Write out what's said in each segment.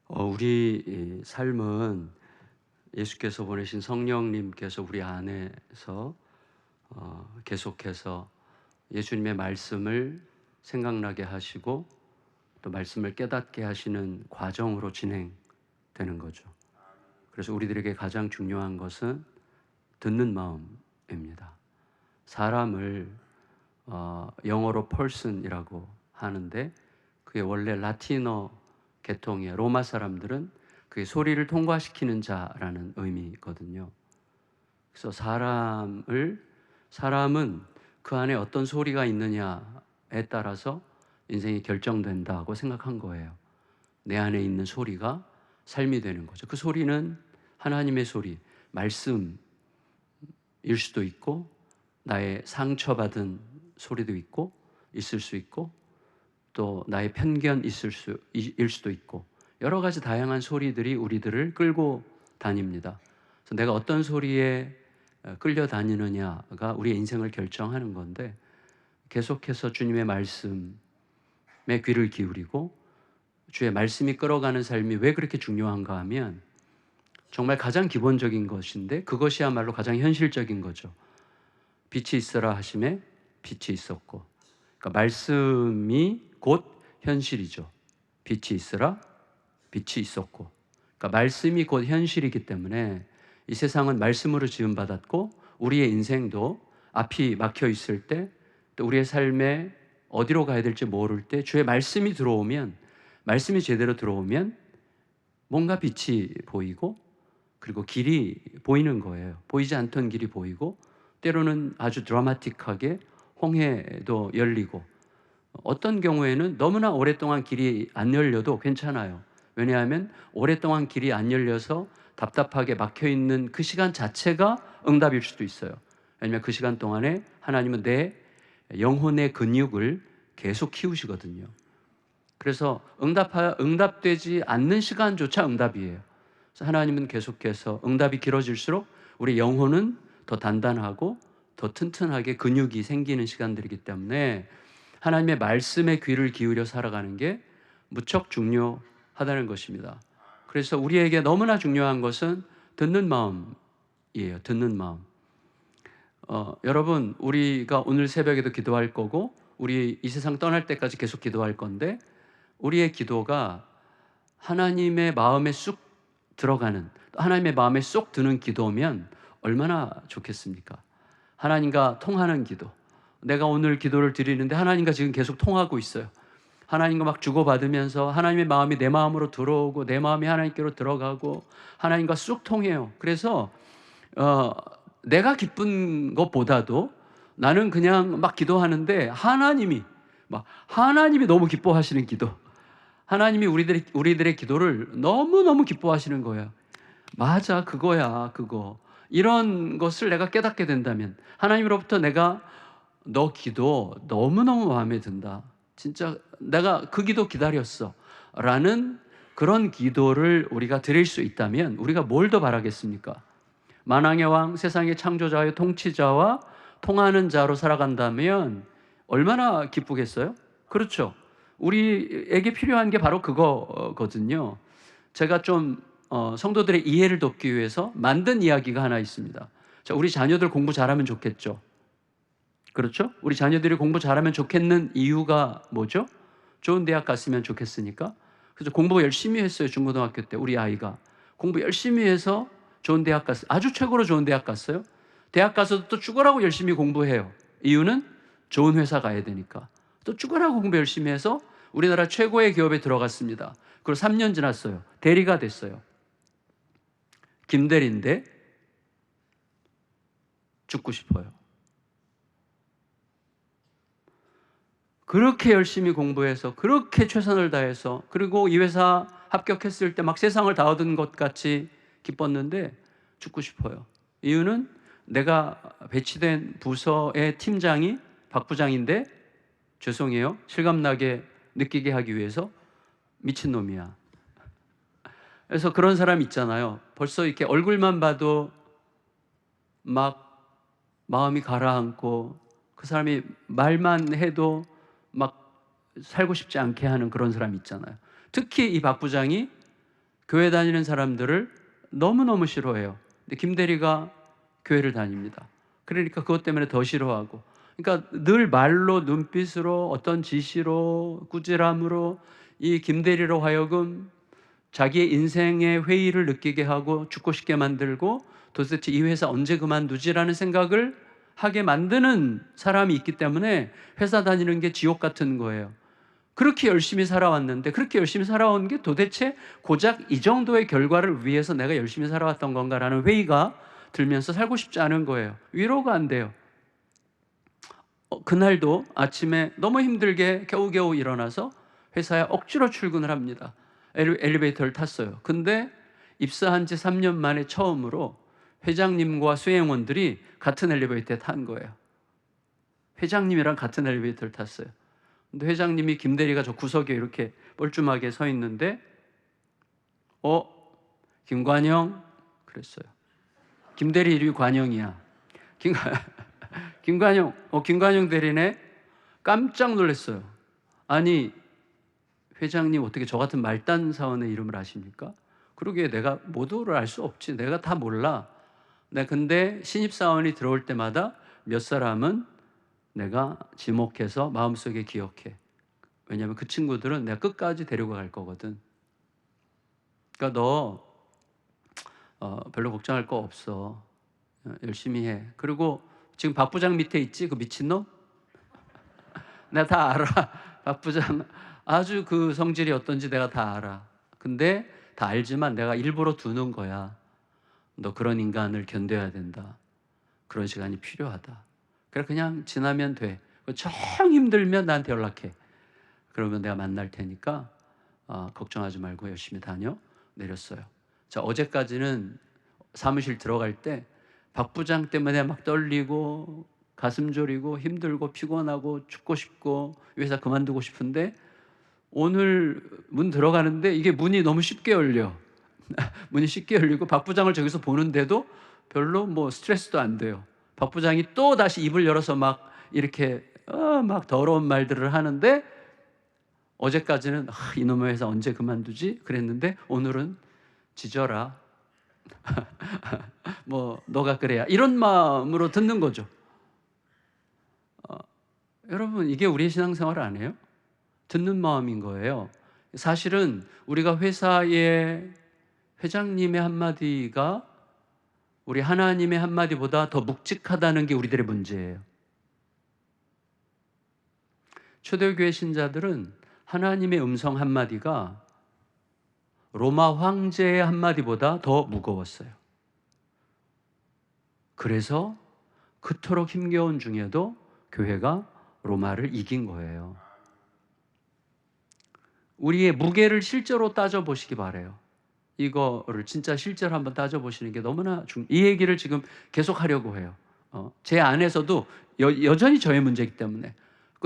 우리 이 삶은 예수께서 보내신 성령님께서 우리 안에서 계속해서 예수님의 말씀을 생각나게 하시고 또 말씀을 깨닫게 하시는 과정으로 진행되는 거죠. 그래서 우리들에게 가장 중요한 것은 듣는 마음입니다. 사람을 영어로 person이라고 하는데 그게 원래 라틴어 계통의 로마 사람들은 그게 소리를 통과시키는 자라는 의미거든요. 그래서 사람은 그 안에 어떤 소리가 있느냐에 따라서 인생이 결정된다고 생각한 거예요. 내 안에 있는 소리가 삶이 되는 거죠. 그 소리는 하나님의 소리, 말씀일 수도 있고 나의 상처받은 소리도 있을 수 있고 또 나의 편견 일 수도 있고 여러 가지 다양한 소리들이 우리들을 끌고 다닙니다. 그래서 내가 어떤 소리에 끌려다니느냐가 우리의 인생을 결정하는 건데 계속해서 주님의 말씀에 귀를 기울이고 주의 말씀이 끌어가는 삶이 왜 그렇게 중요한가 하면 정말 가장 기본적인 것인데 그것이야말로 가장 현실적인 거죠. 빛이 있어라 하심에 빛이 있었고, 그러니까 말씀이 곧 현실이죠. 빛이 있으라 빛이 있었고, 그러니까 말씀이 곧 현실이기 때문에 이 세상은 말씀으로 지음받았고 우리의 인생도 앞이 막혀 있을 때 또 우리의 삶에 어디로 가야 될지 모를 때 주의 말씀이 제대로 들어오면 뭔가 빛이 보이고 그리고 길이 보이는 거예요. 보이지 않던 길이 보이고 때로는 아주 드라마틱하게 홍해도 열리고 어떤 경우에는 너무나 오랫동안 길이 안 열려도 괜찮아요. 왜냐하면 오랫동안 길이 안 열려서 답답하게 막혀있는 그 시간 자체가 응답일 수도 있어요. 왜냐하면 그 시간 동안에 하나님은 내 영혼의 근육을 계속 키우시거든요. 그래서 응답되지 않는 시간조차 응답이에요. 그래서 하나님은 계속해서 응답이 길어질수록 우리 영혼은 더 단단하고 더 튼튼하게 근육이 생기는 시간들이기 때문에 하나님의 말씀에 귀를 기울여 살아가는 게 무척 중요하다는 것입니다. 그래서 우리에게 너무나 중요한 것은 듣는 마음이에요. 듣는 마음. 여러분, 우리가 오늘 새벽에도 기도할 거고 우리 이 세상 떠날 때까지 계속 기도할 건데 우리의 기도가 하나님의 마음에 쑥 들어가는, 하나님의 마음에 쏙 드는 기도면 얼마나 좋겠습니까? 하나님과 통하는 기도. 내가 오늘 기도를 드리는데 하나님과 지금 계속 통하고 있어요. 하나님과 막 주고받으면서 하나님의 마음이 내 마음으로 들어오고 내 마음이 하나님께로 들어가고 하나님과 쑥 통해요. 그래서 어, 내가 기쁜 것보다도 나는 그냥 막 기도하는데 하나님이 너무 기뻐하시는 기도. 하나님이 우리들의 기도를 너무너무 기뻐하시는 거예요. 맞아, 그거야, 그거. 이런 것을 내가 깨닫게 된다면 하나님으로부터 내가 너 기도 너무너무 마음에 든다. 진짜 내가 그 기도 기다렸어. 라는 그런 기도를 우리가 드릴 수 있다면 우리가 뭘 더 바라겠습니까? 만왕의 왕, 세상의 창조자와 통치자와 통하는 자로 살아간다면 얼마나 기쁘겠어요? 그렇죠. 우리에게 필요한 게 바로 그거거든요. 제가 좀 성도들의 이해를 돕기 위해서 만든 이야기가 하나 있습니다. 자, 우리 자녀들 공부 잘하면 좋겠죠. 그렇죠? 우리 자녀들이 공부 잘하면 좋겠는 이유가 뭐죠? 좋은 대학 갔으면 좋겠으니까. 그래서 공부 열심히 했어요. 중고등학교 때 우리 아이가 공부 열심히 해서 좋은 대학 갔어요. 아주 최고로 좋은 대학 갔어요. 대학 가서도 또 죽으라고 열심히 공부해요. 이유는 좋은 회사 가야 되니까. 또 죽으라고 공부 열심히 해서 우리나라 최고의 기업에 들어갔습니다. 그리고 3년 지났어요. 대리가 됐어요. 김대리인데 죽고 싶어요. 그렇게 열심히 공부해서 그렇게 최선을 다해서 그리고 이 회사 합격했을 때 막 세상을 다 얻은 것 같이 기뻤는데 죽고 싶어요. 이유는 내가 배치된 부서의 팀장이 박 부장인데 죄송해요. 실감나게 느끼게 하기 위해서 미친놈이야. 그래서 그런 사람 있잖아요. 벌써 이렇게 얼굴만 봐도 막 마음이 가라앉고 그 사람이 말만 해도 막 살고 싶지 않게 하는 그런 사람 있잖아요. 특히 이 박 부장이 교회 다니는 사람들을 너무너무 싫어해요. 근데 김 대리가 교회를 다닙니다. 그러니까 그것 때문에 더 싫어하고, 그러니까 늘 말로, 눈빛으로, 어떤 지시로, 꾸지람으로 이 김 대리로 하여금 자기의 인생의 회의를 느끼게 하고 죽고 싶게 만들고, 도대체 이 회사 언제 그만두지라는 생각을 하게 만드는 사람이 있기 때문에 회사 다니는 게 지옥 같은 거예요. 그렇게 열심히 살아왔는데, 그렇게 열심히 살아온 게 도대체 고작 이 정도의 결과를 위해서 내가 열심히 살아왔던 건가라는 회의가 들면서 살고 싶지 않은 거예요. 위로가 안 돼요. 그날도 아침에 너무 힘들게 겨우겨우 일어나서 회사에 억지로 출근을 합니다. 엘리베이터를 탔어요. 근데 입사한 지 3년 만에 처음으로 회장님과 수행원들이 같은 엘리베이터에 탄 거예요. 회장님이랑 같은 엘리베이터를 tas어요. 근데 회장님이 김 대리가 저 구석에 이렇게 뻘쭘하게 서 있는데, 김관영? 그랬어요. 김 대리 이름이 관영이야. 김관영, 김관영 대리네? 깜짝 놀랐어요. 아니, 회장님 어떻게 저 같은 말단 사원의 이름을 아십니까? 그러게 내가 모두를 알 수 없지. 내가 다 몰라. 근데 신입사원이 들어올 때마다 몇 사람은 내가 지목해서 마음속에 기억해. 왜냐하면 그 친구들은 내가 끝까지 데리고 갈 거거든. 그러니까 너 별로 걱정할 거 없어. 열심히 해. 그리고 지금 박 부장 밑에 있지? 그 미친놈? 내가 다 알아. 박 부장 아주 그 성질이 어떤지 내가 다 알아. 근데 다 알지만 내가 일부러 두는 거야. 너 그런 인간을 견뎌야 된다. 그런 시간이 필요하다. 그래, 그냥 지나면 돼. 정 힘들면 나한테 연락해. 그러면 내가 만날 테니까 걱정하지 말고 열심히 다녀. 내렸어요. 자, 어제까지는 사무실 들어갈 때 박 부장 때문에 막 떨리고 가슴 저리고 힘들고 피곤하고 죽고 싶고 회사 그만두고 싶은데, 오늘 문 들어가는데 이게 문이 너무 쉽게 열려. 문이 쉽게 열리고 박 부장을 저기서 보는데도 별로 뭐 스트레스도 안 돼요. 박 부장이 또 다시 입을 열어서 막 이렇게 막 더러운 말들을 하는데, 어제까지는 이놈의 회사 언제 그만두지? 그랬는데 오늘은 지져라. 뭐 너가 그래야, 이런 마음으로 듣는 거죠. 여러분, 이게 우리의 신앙생활 아니에요? 듣는 마음인 거예요. 사실은 우리가 회사의 회장님의 한마디가 우리 하나님의 한마디보다 더 묵직하다는 게 우리들의 문제예요. 초대교회 신자들은 하나님의 음성 한마디가 로마 황제의 한마디보다 더 무거웠어요. 그래서 그토록 힘겨운 중에도 교회가 로마를 이긴 거예요. 우리의 무게를 실제로 따져보시기 바라요. 이거를 진짜 실제로 한번 따져보시는 게 너무나 이 얘기를 지금 계속 하려고 해요. 제 안에서도 여전히 저의 문제이기 때문에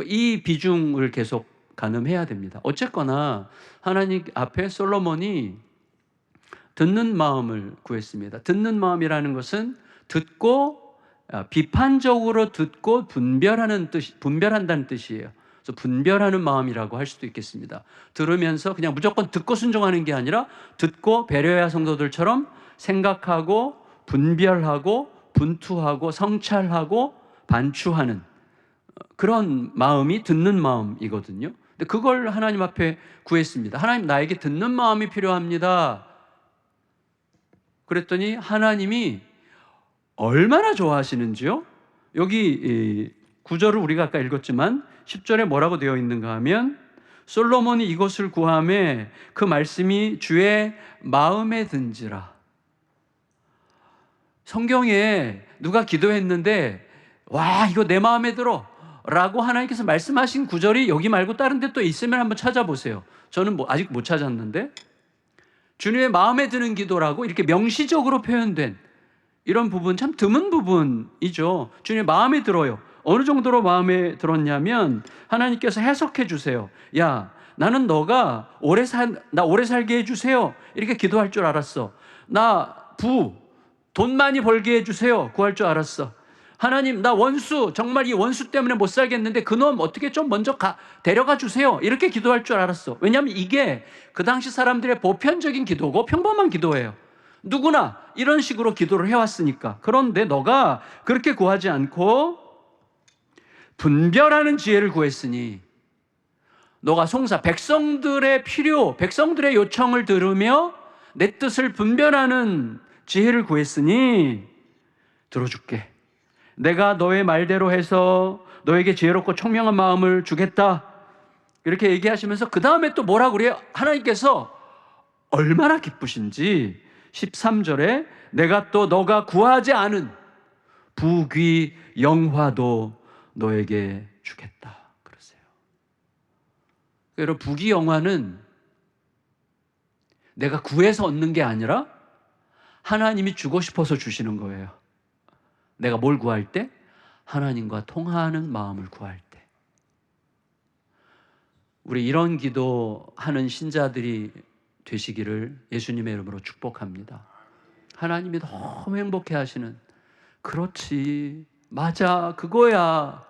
이 비중을 계속 가늠해야 됩니다. 어쨌거나 하나님 앞에 솔로몬이 듣는 마음을 구했습니다. 듣는 마음이라는 것은 듣고 비판적으로 듣고 분별한다는 뜻이에요. 그래서 분별하는 마음이라고 할 수도 있겠습니다. 들으면서 그냥 무조건 듣고 순종하는 게 아니라 듣고 베레아 성도들처럼 생각하고 분별하고 분투하고 성찰하고 반추하는 그런 마음이 듣는 마음이거든요. 근데 그걸 하나님 앞에 구했습니다. 하나님, 나에게 듣는 마음이 필요합니다. 그랬더니 하나님이 얼마나 좋아하시는지요? 여기 9절을 우리가 아까 읽었지만 10절에 뭐라고 되어 있는가 하면, 솔로몬이 이것을 구하매 그 말씀이 주의 마음에 든지라. 성경에 누가 기도했는데 와, 이거 내 마음에 들어 라고 하나님께서 말씀하신 구절이 여기 말고 다른 데 또 있으면 한번 찾아보세요. 저는 아직 못 찾았는데, 주님의 마음에 드는 기도라고 이렇게 명시적으로 표현된 이런 부분 참 드문 부분이죠. 주님의 마음에 들어요. 어느 정도로 마음에 들었냐면 하나님께서 해석해 주세요. 야, 나는 너가 나 오래 살게 해주세요. 이렇게 기도할 줄 알았어. 돈 많이 벌게 해주세요. 구할 줄 알았어. 하나님, 나 원수, 정말 이 원수 때문에 못 살겠는데 그놈 어떻게 좀 먼저 데려가 주세요. 이렇게 기도할 줄 알았어. 왜냐하면 이게 그 당시 사람들의 보편적인 기도고 평범한 기도예요. 누구나 이런 식으로 기도를 해왔으니까. 그런데 너가 그렇게 구하지 않고 분별하는 지혜를 구했으니, 너가 백성들의 필요, 백성들의 요청을 들으며 내 뜻을 분별하는 지혜를 구했으니 들어줄게. 내가 너의 말대로 해서 너에게 지혜롭고 총명한 마음을 주겠다. 이렇게 얘기하시면서 그 다음에 또 뭐라고 그래요? 하나님께서 얼마나 기쁘신지 13절에 내가 또 너가 구하지 않은 부귀 영화도 너에게 주겠다 그러세요. 여러분, 부귀 영화는 내가 구해서 얻는 게 아니라 하나님이 주고 싶어서 주시는 거예요. 내가 뭘 구할 때? 하나님과 통화하는 마음을 구할 때. 우리 이런 기도하는 신자들이 되시기를 예수님의 이름으로 축복합니다. 하나님이 너무 행복해 하시는, 그렇지, 맞아, 그거야.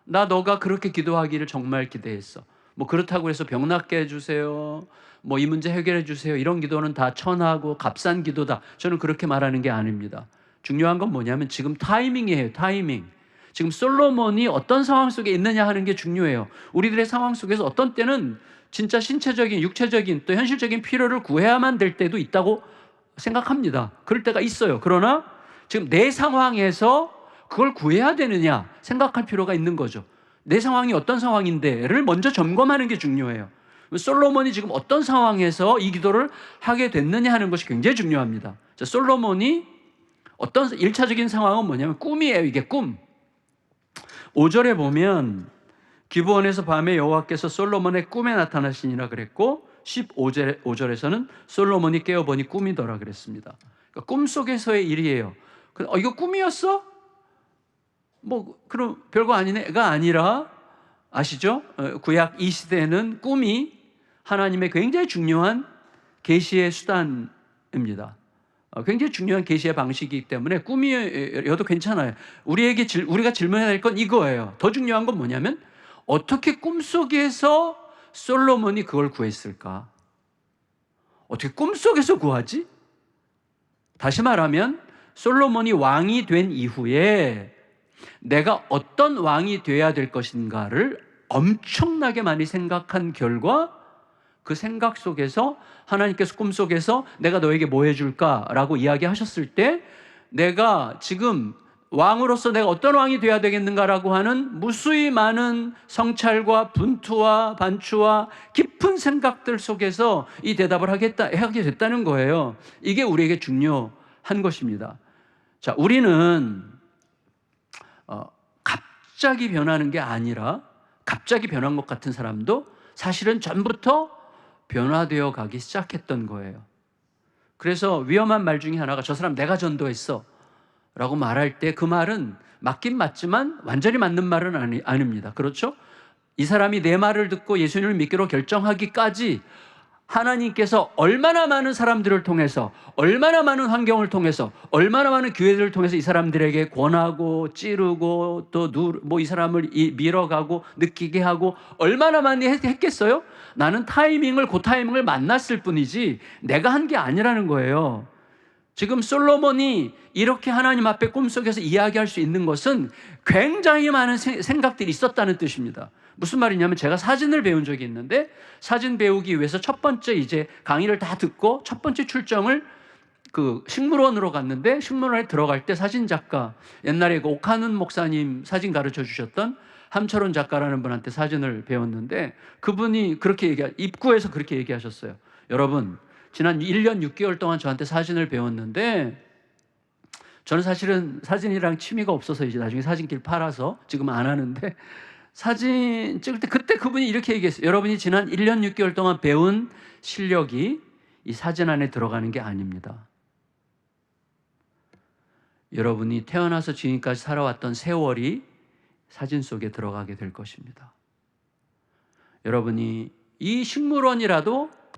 나 너가 그렇게 기도하기를 정말 기대했어. 뭐 그렇다고 해서 병 낫게 해주세요, 뭐 이 문제 해결해 주세요, 이런 기도는 다 천하고 값싼 기도다. 저는 그렇게 말하는 게 아닙니다. 중요한 건 뭐냐면 지금 타이밍이에요. 타이밍. 지금 솔로몬이 어떤 상황 속에 있느냐 하는 게 중요해요. 우리들의 상황 속에서 어떤 때는 진짜 신체적인, 육체적인, 또 현실적인 필요를 구해야만 될 때도 있다고 생각합니다. 그럴 때가 있어요. 그러나 지금 내 상황에서 그걸 구해야 되느냐 생각할 필요가 있는 거죠. 내 상황이 어떤 상황인데를 먼저 점검하는 게 중요해요. 솔로몬이 지금 어떤 상황에서 이 기도를 하게 됐느냐 하는 것이 굉장히 중요합니다. 자, 솔로몬이 어떤 1차적인 상황은 뭐냐면 꿈이에요. 이게 꿈. 5절에 보면 기브온에서 밤에 여호와께서 솔로몬의 꿈에 나타나시니라 그랬고, 15절에서는 솔로몬이 깨어보니 꿈이더라 그랬습니다. 그러니까 꿈속에서의 일이에요. 이거 꿈이었어? 뭐 그럼 별거 아니네가 아니라, 아시죠? 구약 이 시대에는 꿈이 하나님의 굉장히 중요한 계시의 수단입니다. 굉장히 중요한 계시의 방식이기 때문에 꿈이어도 괜찮아요. 우리가 질문해야 될 건 이거예요. 더 중요한 건 뭐냐면 어떻게 꿈속에서 솔로몬이 그걸 구했을까? 어떻게 꿈속에서 구하지? 다시 말하면 솔로몬이 왕이 된 이후에 내가 어떤 왕이 돼야 될 것인가를 엄청나게 많이 생각한 결과, 그 생각 속에서 하나님께서 꿈속에서 내가 너에게 뭐 해줄까라고 이야기하셨을 때, 내가 지금 왕으로서 내가 어떤 왕이 돼야 되겠는가라고 하는 무수히 많은 성찰과 분투와 반추와 깊은 생각들 속에서 이 대답을 하게 됐다는 거예요. 이게 우리에게 중요한 것입니다. 자, 우리는 갑자기 변하는 게 아니라, 갑자기 변한 것 같은 사람도 사실은 전부터 변화되어 가기 시작했던 거예요. 그래서 위험한 말 중에 하나가, 저 사람 내가 전도했어 라고 말할 때 그 말은 맞긴 맞지만 완전히 맞는 말은 아닙니다. 그렇죠? 이 사람이 내 말을 듣고 예수님을 믿기로 결정하기까지 하나님께서 얼마나 많은 사람들을 통해서, 얼마나 많은 환경을 통해서, 얼마나 많은 기회들을 통해서 이 사람들에게 권하고 찌르고 또 이 사람을 밀어가고 느끼게 하고 얼마나 많이 했겠어요? 나는 그 타이밍을 만났을 뿐이지 내가 한 게 아니라는 거예요. 지금 솔로몬이 이렇게 하나님 앞에 꿈속에서 이야기할 수 있는 것은 굉장히 많은 생각들이 있었다는 뜻입니다. 무슨 말이냐면, 제가 사진을 배운 적이 있는데, 사진 배우기 위해서 첫 번째 이제 강의를 다 듣고 첫 번째 출정을 그 식물원으로 갔는데, 식물원에 들어갈 때 사진 작가, 옛날에 그 옥하는 목사님 사진 가르쳐 주셨던 함철원 작가라는 분한테 사진을 배웠는데, 그분이 입구에서 그렇게 얘기하셨어요. 여러분, 지난 1년 6개월 동안 저한테 사진을 배웠는데, 저는 사실은 사진이랑 취미가 없어서 이제 나중에 사진기를 팔아서 지금 안 하는데, 사진 찍을 때 그때 그분이 이렇게 얘기했어요. 여러분이 지난 1년 6개월 동안 배운 실력이 이 사진 안에 들어가는 게 아닙니다. 여러분이 태어나서 지금까지 살아왔던 세월이 사진 속에 들어가게 될 것입니다. 여러분이 이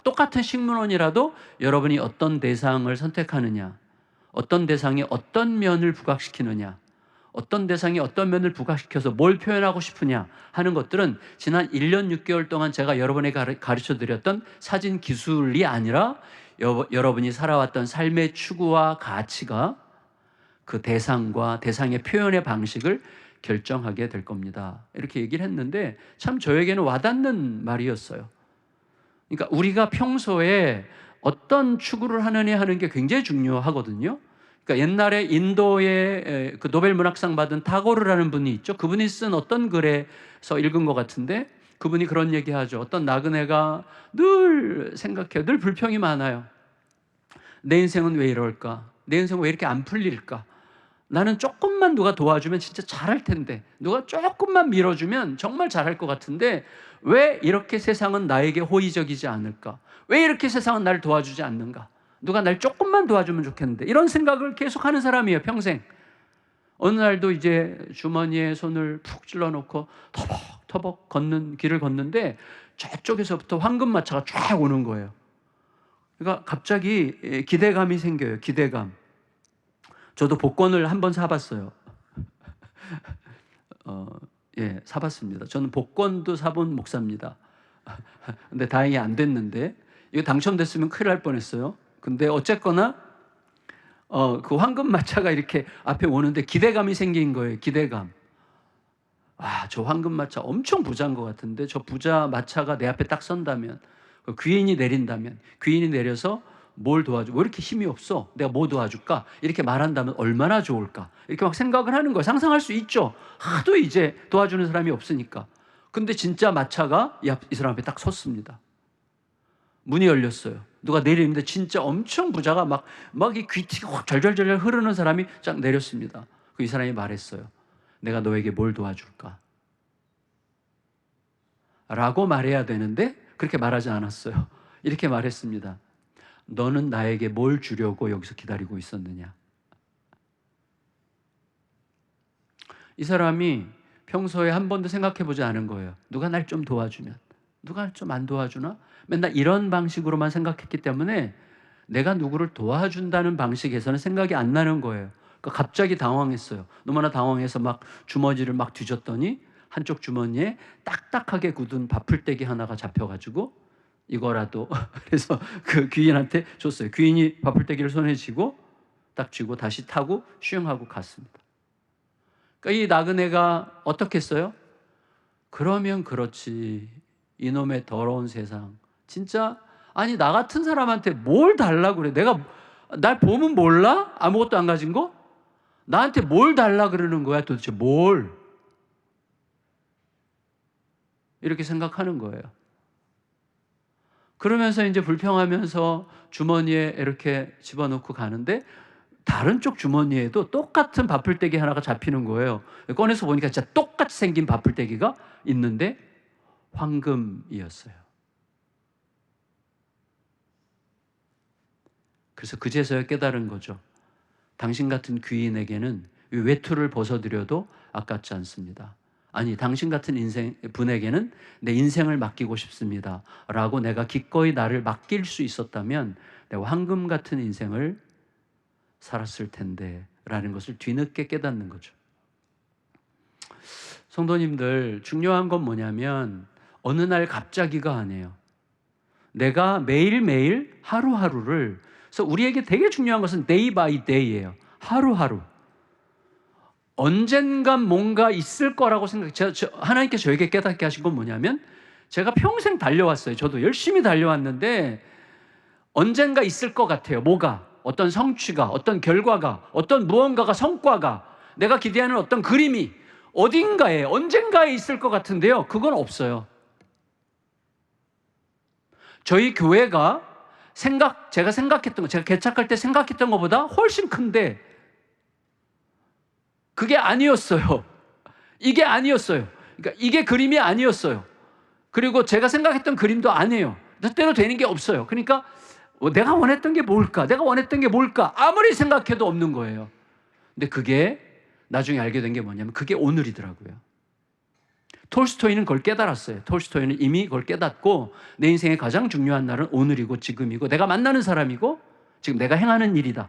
똑같은 식물원이라도 여러분이 어떤 대상을 선택하느냐, 어떤 대상에 어떤 면을 부각시키느냐, 어떤 대상이 어떤 면을 부각시켜서 뭘 표현하고 싶으냐 하는 것들은 지난 1년 6개월 동안 제가 여러분에게 가르쳐 드렸던 사진 기술이 아니라 여러분이 살아왔던 삶의 추구와 가치가 그 대상과 대상의 표현의 방식을 결정하게 될 겁니다. 이렇게 얘기를 했는데 참 저에게는 와닿는 말이었어요. 그러니까 우리가 평소에 어떤 추구를 하느냐 하는 게 굉장히 중요하거든요. 그러니까 옛날에 인도의 그 노벨 문학상 받은 타고르라는 분이 있죠. 그분이 쓴 어떤 글에서 읽은 것 같은데 그분이 그런 얘기하죠. 어떤 나그네가 늘 생각해요. 늘 불평이 많아요. 내 인생은 왜 이럴까? 내 인생은 왜 이렇게 안 풀릴까? 나는 조금만 누가 도와주면 진짜 잘할 텐데, 누가 조금만 밀어주면 정말 잘할 것 같은데 왜 이렇게 세상은 나에게 호의적이지 않을까? 왜 이렇게 세상은 나를 도와주지 않는가? 누가 날 조금만 도와주면 좋겠는데, 이런 생각을 계속하는 사람이에요, 평생. 어느 날도 이제 주머니에 손을 푹 찔러놓고 터벅터벅 길을 걷는데 저쪽에서부터 황금마차가 쫙 오는 거예요. 그러니까 갑자기 기대감이 생겨요. 기대감. 저도 복권을 한번 사봤어요. 사봤습니다. 저는 복권도 사본 목사입니다. 근데 다행히 안 됐는데, 이거 당첨됐으면 큰일 날 뻔했어요. 근데 어쨌거나 그 황금마차가 이렇게 앞에 오는데 기대감이 생긴 거예요. 기대감. 저 황금마차 엄청 부자인 것 같은데, 저 부자 마차가 내 앞에 딱 선다면, 귀인이 내린다면, 귀인이 내려서 뭘 도와줘? 왜 이렇게 힘이 없어? 내가 뭐 도와줄까? 이렇게 말한다면 얼마나 좋을까? 이렇게 막 생각을 하는 거예요. 상상할 수 있죠. 하도 이제 도와주는 사람이 없으니까. 근데 진짜 마차가 이 사람 앞에 딱 섰습니다. 문이 열렸어요. 누가 내리는데 진짜 엄청 부자가 막 이 귀티가 확 절절절절 흐르는 사람이 쫙 내렸습니다. 이 사람이 말했어요. 내가 너에게 뭘 도와줄까? 라고 말해야 되는데 그렇게 말하지 않았어요. 이렇게 말했습니다. 너는 나에게 뭘 주려고 여기서 기다리고 있었느냐? 이 사람이 평소에 한 번도 생각해 보지 않은 거예요. 누가 날 좀 도와주면, 누가 좀 안 도와주나? 맨날 이런 방식으로만 생각했기 때문에 내가 누구를 도와준다는 방식에서는 생각이 안 나는 거예요. 그러니까 갑자기 당황했어요. 너무나 당황해서 막 주머니를 막 뒤졌더니 한쪽 주머니에 딱딱하게 굳은 밥풀떼기 하나가 잡혀가지고 이거라도 그래서 그 귀인한테 줬어요. 귀인이 밥풀떼기를 손에 쥐고 딱 쥐고 다시 타고 슝하고 갔습니다. 그러니까 이 나그네가 어떻게 했어요? 그러면 그렇지, 이놈의 더러운 세상 진짜, 아니 나 같은 사람한테 뭘 달라고 그래? 내가 날 보면 몰라? 아무것도 안 가진 거? 나한테 뭘 달라 그러는 거야 도대체? 뭘? 이렇게 생각하는 거예요. 그러면서 이제 불평하면서 주머니에 이렇게 집어넣고 가는데 다른 쪽 주머니에도 똑같은 밥풀떼기 하나가 잡히는 거예요. 꺼내서 보니까 진짜 똑같이 생긴 밥풀떼기가 있는데 황금이었어요. 그래서 그제서야 깨달은 거죠. 당신 같은 귀인에게는 외투를 벗어드려도 아깝지 않습니다. 아니, 당신 같은 분에게는 내 인생을 맡기고 싶습니다 라고 내가 기꺼이 나를 맡길 수 있었다면 내가 황금 같은 인생을 살았을 텐데 라는 것을 뒤늦게 깨닫는 거죠. 성도님들, 중요한 건 뭐냐면 어느 날 갑자기가 아니에요. 내가 매일매일 하루하루를, 그래서 우리에게 되게 중요한 것은 day by day예요. 하루하루. 언젠간 뭔가 있을 거라고 생각해요. 하나님께서 저에게 깨닫게 하신 건 뭐냐면, 제가 평생 달려왔어요. 저도 열심히 달려왔는데 언젠가 있을 것 같아요. 뭐가? 어떤 성취가, 어떤 결과가, 어떤 무언가가, 성과가, 내가 기대하는 어떤 그림이 어딘가에, 언젠가에 있을 것 같은데요, 그건 없어요. 저희 교회가 제가 생각했던 거, 제가 개척할 때 생각했던 것보다 훨씬 큰데 그게 아니었어요. 이게 아니었어요. 그러니까 이게 그림이 아니었어요. 그리고 제가 생각했던 그림도 아니에요. 뜻대로 되는 게 없어요. 그러니까 내가 원했던 게 뭘까? 내가 원했던 게 뭘까? 아무리 생각해도 없는 거예요. 근데 그게 나중에 알게 된 게 뭐냐면 그게 오늘이더라고요. 톨스토이는 그걸 깨달았어요. 톨스토이는 이미 그걸 깨닫고 내 인생의 가장 중요한 날은 오늘이고 지금이고 내가 만나는 사람이고 지금 내가 행하는 일이다.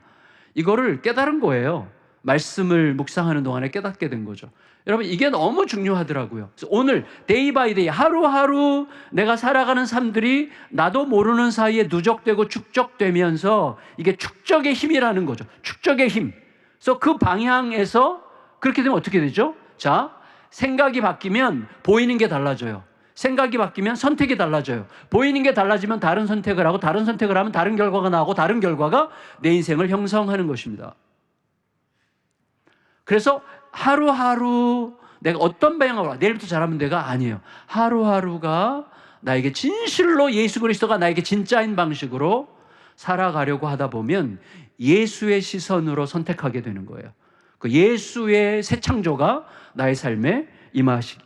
이거를 깨달은 거예요. 말씀을 묵상하는 동안에 깨닫게 된 거죠. 여러분, 이게 너무 중요하더라고요. 그래서 오늘 데이 바이 데이 하루하루 내가 살아가는 삶들이 나도 모르는 사이에 누적되고 축적되면서 이게 축적의 힘이라는 거죠. 축적의 힘. 그래서 그 방향에서 그렇게 되면 어떻게 되죠? 자, 생각이 바뀌면 보이는 게 달라져요. 생각이 바뀌면 선택이 달라져요. 보이는 게 달라지면 다른 선택을 하고, 다른 선택을 하면 다른 결과가 나오고, 다른 결과가 내 인생을 형성하는 것입니다. 그래서 하루하루 내가 어떤 방향으로 내일부터 잘하면 내가 아니에요. 하루하루가 나에게 진실로 예수 그리스도가 나에게 진짜인 방식으로 살아가려고 하다 보면 예수의 시선으로 선택하게 되는 거예요. 그 예수의 새 창조가 나의 삶에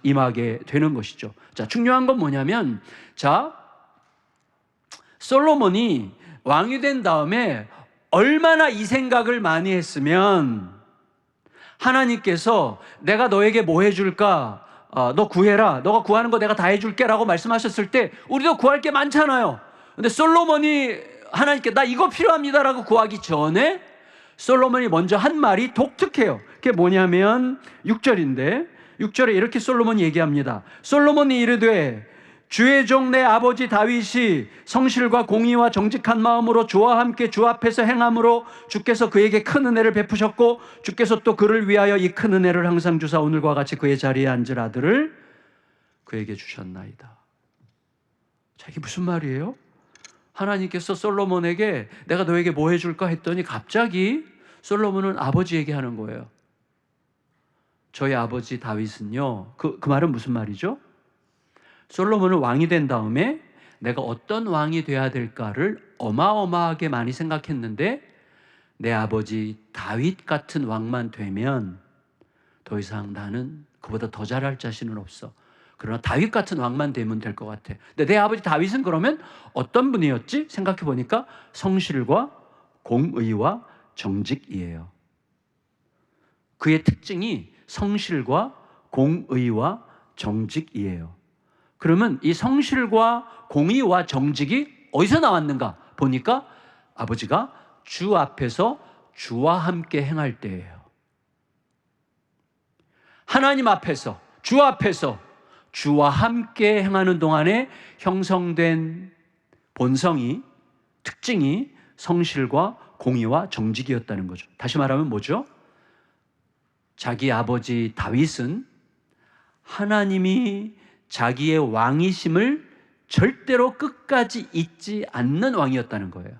임하게 되는 것이죠. 자, 중요한 건 뭐냐면, 자, 솔로몬이 왕이 된 다음에 얼마나 이 생각을 많이 했으면 하나님께서 내가 너에게 뭐 해줄까? 너 구해라. 너가 구하는 거 내가 다 해줄게 라고 말씀하셨을 때 우리도 구할 게 많잖아요. 근데 솔로몬이 하나님께 나 이거 필요합니다 라고 구하기 전에 솔로몬이 먼저 한 말이 독특해요. 그게 뭐냐면 6절인데 6절에 이렇게 솔로몬이 얘기합니다. 솔로몬이 이르되 주의 종 내 아버지 다윗이 성실과 공의와 정직한 마음으로 주와 함께 주 앞에서 행함으로 주께서 그에게 큰 은혜를 베푸셨고 주께서 또 그를 위하여 이 큰 은혜를 항상 주사 오늘과 같이 그의 자리에 앉을 아들을 그에게 주셨나이다. 자, 이게 무슨 말이에요? 하나님께서 솔로몬에게 내가 너에게 뭐 해줄까 했더니 갑자기 솔로몬은 아버지에게 하는 거예요. 저희 아버지 다윗은요, 그 말은 무슨 말이죠? 솔로몬은 왕이 된 다음에 내가 어떤 왕이 돼야 될까를 어마어마하게 많이 생각했는데 내 아버지 다윗 같은 왕만 되면 더 이상 나는 그보다 더 잘할 자신은 없어. 그러나 다윗 같은 왕만 되면 될 것 같아. 근데 내 아버지 다윗은 그러면 어떤 분이었지? 생각해 보니까 성실과 공의와 정직이에요. 그의 특징이 성실과 공의와 정직이에요. 그러면 이 성실과 공의와 정직이 어디서 나왔는가 보니까 아버지가 주 앞에서 주와 함께 행할 때예요. 하나님 앞에서, 주 앞에서 주와 함께 행하는 동안에 형성된 본성이, 특징이 성실과 공의와 정직이었다는 거죠. 다시 말하면 뭐죠? 자기 아버지 다윗은 하나님이 자기의 왕이심을 절대로 끝까지 잊지 않는 왕이었다는 거예요.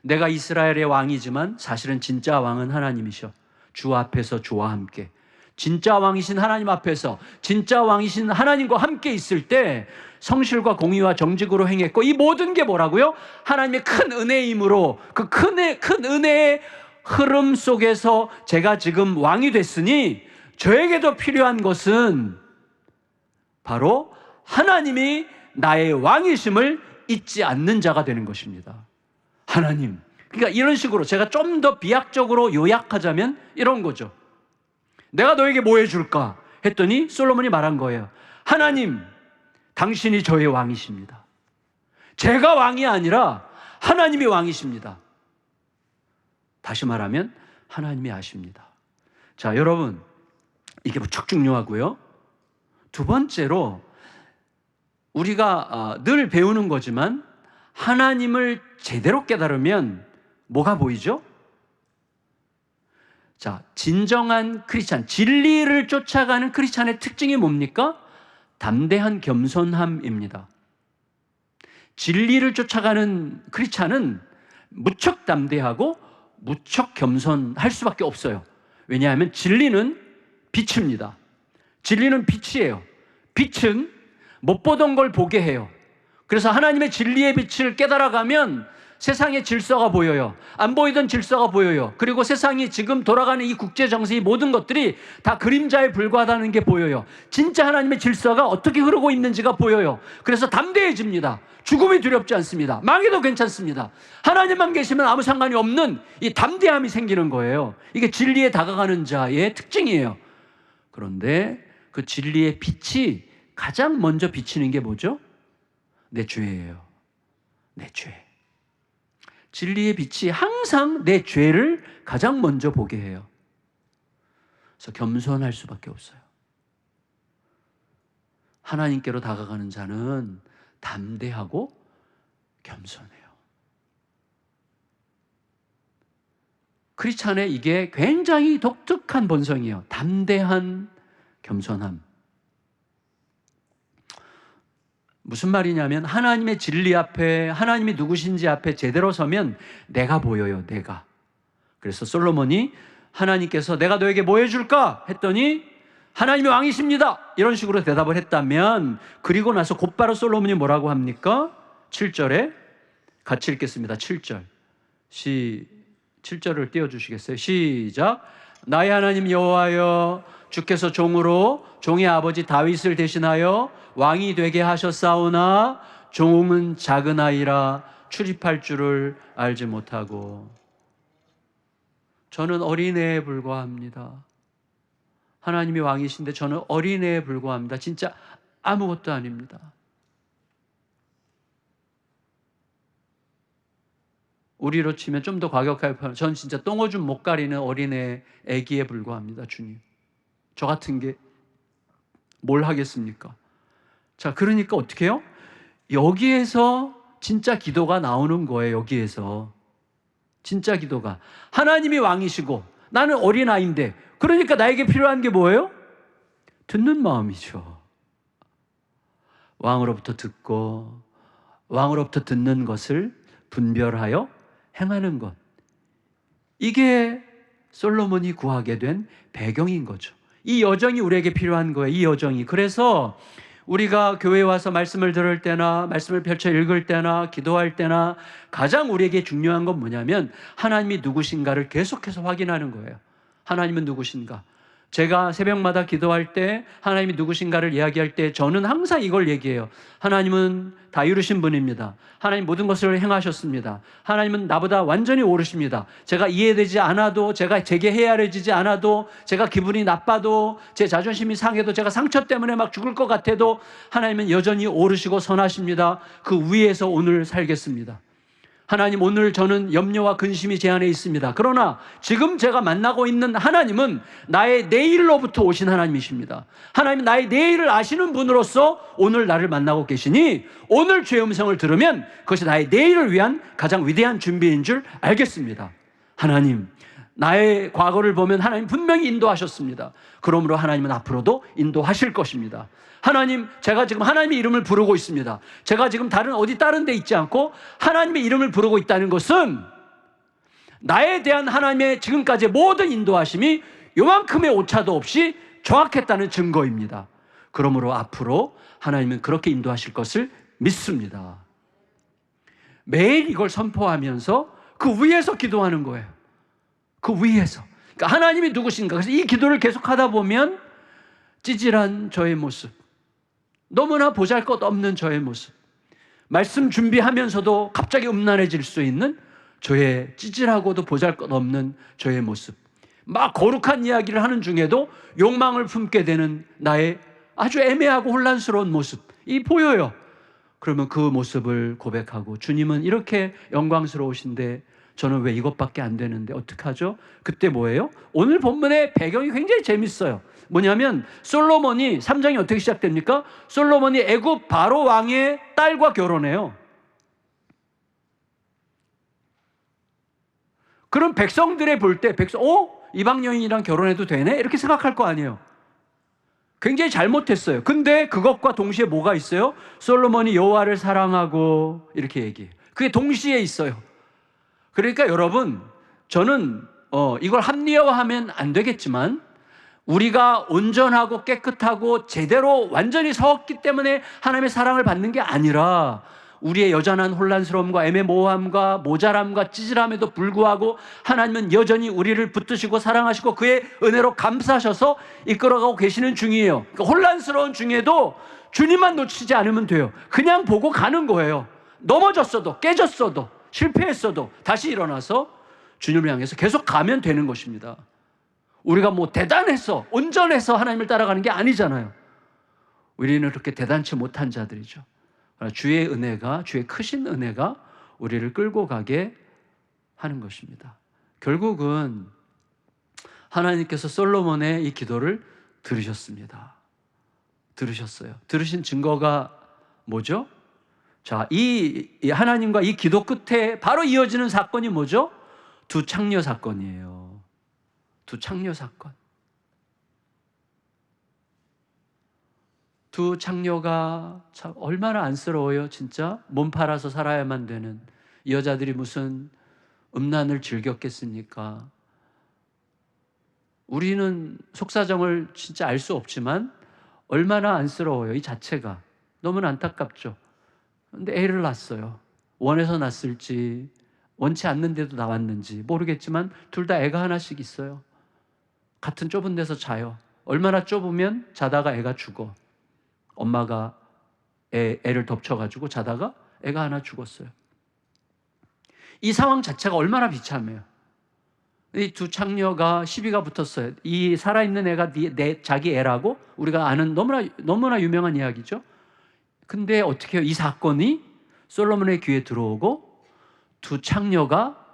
내가 이스라엘의 왕이지만 사실은 진짜 왕은 하나님이셔. 주 앞에서 주와 함께. 진짜 왕이신 하나님 앞에서 진짜 왕이신 하나님과 함께 있을 때 성실과 공의와 정직으로 행했고, 이 모든 게 뭐라고요? 하나님의 큰 은혜이므로 그 큰 은혜의 흐름 속에서 제가 지금 왕이 됐으니 저에게도 필요한 것은 바로 하나님이 나의 왕이심을 잊지 않는 자가 되는 것입니다. 하나님. 그러니까 이런 식으로 제가 좀 더 비약적으로 요약하자면 이런 거죠. 내가 너에게 뭐 해줄까? 했더니 솔로몬이 말한 거예요. 하나님, 당신이 저의 왕이십니다. 제가 왕이 아니라 하나님이 왕이십니다. 다시 말하면 하나님이 아십니다. 자, 여러분, 이게 무척 중요하고요. 두 번째로 우리가 늘 배우는 거지만 하나님을 제대로 깨달으면 뭐가 보이죠? 자, 진정한 크리스찬, 진리를 쫓아가는 크리스찬의 특징이 뭡니까? 담대한 겸손함입니다. 진리를 쫓아가는 크리스찬은 무척 담대하고 무척 겸손할 수밖에 없어요. 왜냐하면 진리는 빛입니다. 진리는 빛이에요. 빛은 못 보던 걸 보게 해요. 그래서 하나님의 진리의 빛을 깨달아가면 세상의 질서가 보여요. 안 보이던 질서가 보여요. 그리고 세상이 지금 돌아가는 이 국제 정세의 모든 것들이 다 그림자에 불과하다는 게 보여요. 진짜 하나님의 질서가 어떻게 흐르고 있는지가 보여요. 그래서 담대해집니다. 죽음이 두렵지 않습니다. 망해도 괜찮습니다. 하나님만 계시면 아무 상관이 없는 이 담대함이 생기는 거예요. 이게 진리에 다가가는 자의 특징이에요. 그런데 그 진리의 빛이 가장 먼저 비치는 게 뭐죠? 내 죄예요. 내 죄. 진리의 빛이 항상 내 죄를 가장 먼저 보게 해요. 그래서 겸손할 수밖에 없어요. 하나님께로 다가가는 자는 담대하고 겸손해요. 크리스찬의 이게 굉장히 독특한 본성이에요. 담대한 겸손함. 무슨 말이냐면 하나님의 진리 앞에, 하나님이 누구신지 앞에 제대로 서면 내가 보여요. 내가. 그래서 솔로몬이 하나님께서 내가 너에게 뭐 해줄까? 했더니 하나님이 왕이십니다. 이런 식으로 대답을 했다면, 그리고 나서 곧바로 솔로몬이 뭐라고 합니까? 7절에 같이 읽겠습니다. 7절. 7절을 띄워주시겠어요? 시작. 나의 하나님 여호와여, 주께서 종으로 종의 아버지 다윗을 대신하여 왕이 되게 하셨사오나 종은 작은 아이라 출입할 줄을 알지 못하고. 저는 어린애에 불과합니다. 하나님이 왕이신데 저는 어린애에 불과합니다. 진짜 아무것도 아닙니다. 우리로 치면 좀 더 과격하게 표현, 전 진짜 똥오줌 못 가리는 어린애, 애기에 불과합니다. 주님, 저 같은 게 뭘 하겠습니까? 자, 그러니까 어떻게 해요? 여기에서 진짜 기도가 나오는 거예요. 여기에서 진짜 기도가, 하나님이 왕이시고 나는 어린아이인데, 그러니까 나에게 필요한 게 뭐예요? 듣는 마음이죠. 왕으로부터 듣고 왕으로부터 듣는 것을 분별하여 행하는 것, 이게 솔로몬이 구하게 된 배경인 거죠. 이 여정이 우리에게 필요한 거예요. 이 여정이. 그래서 우리가 교회에 와서 말씀을 들을 때나 말씀을 펼쳐 읽을 때나 기도할 때나 가장 우리에게 중요한 건 뭐냐면 하나님이 누구신가를 계속해서 확인하는 거예요. 하나님은 누구신가? 제가 새벽마다 기도할 때 하나님이 누구신가를 이야기할 때 저는 항상 이걸 얘기해요. 하나님은 다 이루신 분입니다. 하나님 모든 것을 행하셨습니다. 하나님은 나보다 완전히 오르십니다. 제가 이해되지 않아도, 제게 헤아려지지 않아도, 제가 기분이 나빠도, 제 자존심이 상해도, 제가 상처 때문에 막 죽을 것 같아도 하나님은 여전히 오르시고 선하십니다. 그 위에서 오늘 살겠습니다. 하나님, 오늘 저는 염려와 근심이 제 안에 있습니다. 그러나 지금 제가 만나고 있는 하나님은 나의 내일로부터 오신 하나님이십니다. 하나님, 나의 내일을 아시는 분으로서 오늘 나를 만나고 계시니 오늘 주의 음성을 들으면 그것이 나의 내일을 위한 가장 위대한 준비인 줄 알겠습니다. 하나님, 나의 과거를 보면 하나님 분명히 인도하셨습니다. 그러므로 하나님은 앞으로도 인도하실 것입니다. 하나님, 제가 지금 하나님의 이름을 부르고 있습니다. 제가 지금 다른 데 있지 않고 하나님의 이름을 부르고 있다는 것은 나에 대한 하나님의 지금까지의 모든 인도하심이 요만큼의 오차도 없이 정확했다는 증거입니다. 그러므로 앞으로 하나님은 그렇게 인도하실 것을 믿습니다. 매일 이걸 선포하면서 그 위에서 기도하는 거예요. 그 위에서. 그러니까 하나님이 누구신가. 그래서 이 기도를 계속하다 보면 찌질한 저의 모습, 너무나 보잘것없는 저의 모습, 말씀 준비하면서도 갑자기 음란해질 수 있는 저의 찌질하고도 보잘것없는 저의 모습, 막 거룩한 이야기를 하는 중에도 욕망을 품게 되는 나의 아주 애매하고 혼란스러운 모습이 보여요. 그러면 그 모습을 고백하고, 주님은 이렇게 영광스러우신데 저는 왜 이것밖에 안 되는데 어떡하죠? 그때 뭐예요? 오늘 본문의 배경이 굉장히 재밌어요. 뭐냐면 솔로몬이 3장이 어떻게 시작됩니까? 솔로몬이 애굽 바로 왕의 딸과 결혼해요. 그럼 백성들의 볼 때 이방 여인이랑 결혼해도 되네? 이렇게 생각할 거 아니에요. 굉장히 잘못했어요. 근데 그것과 동시에 뭐가 있어요? 솔로몬이 여호와를 사랑하고 이렇게 얘기해요. 그게 동시에 있어요. 그러니까 여러분, 저는 이걸 합리화하면 안 되겠지만 우리가 온전하고 깨끗하고 제대로 완전히 서었기 때문에 하나님의 사랑을 받는 게 아니라 우리의 여전한 혼란스러움과 애매모호함과 모자람과 찌질함에도 불구하고 하나님은 여전히 우리를 붙드시고 사랑하시고 그의 은혜로 감싸셔서 이끌어가고 계시는 중이에요. 그러니까 혼란스러운 중에도 주님만 놓치지 않으면 돼요. 그냥 보고 가는 거예요. 넘어졌어도 깨졌어도 실패했어도 다시 일어나서 주님을 향해서 계속 가면 되는 것입니다. 우리가 뭐 대단해서 온전해서 하나님을 따라가는 게 아니잖아요. 우리는 그렇게 대단치 못한 자들이죠. 주의 은혜가, 주의 크신 은혜가 우리를 끌고 가게 하는 것입니다. 결국은 하나님께서 솔로몬의 이 기도를 들으셨습니다. 들으셨어요. 들으신 증거가 뭐죠? 자, 이 하나님과 이 기도 끝에 바로 이어지는 사건이 뭐죠? 두 창녀 사건이에요. 두 창녀 사건. 두 창녀가 참 얼마나 안쓰러워요, 진짜. 몸 팔아서 살아야만 되는 이 여자들이 무슨 음란을 즐겼겠습니까? 우리는 속사정을 진짜 알 수 없지만 얼마나 안쓰러워요, 이 자체가. 너무나 안타깝죠. 근데 애를 낳았어요. 원해서 낳았을지 원치 않는데도 나왔는지 모르겠지만 둘 다 애가 하나씩 있어요. 같은 좁은 데서 자요. 얼마나 좁으면 자다가 애가 죽어. 엄마가 애를 덮쳐가지고 자다가 애가 하나 죽었어요. 이 상황 자체가 얼마나 비참해요. 이 두 창녀가 시비가 붙었어요. 이 살아있는 애가 자기 애라고 우리가 아는 너무나 유명한 이야기죠. 근데 어떻게 해요? 이 사건이 솔로몬의 귀에 들어오고 두 창녀가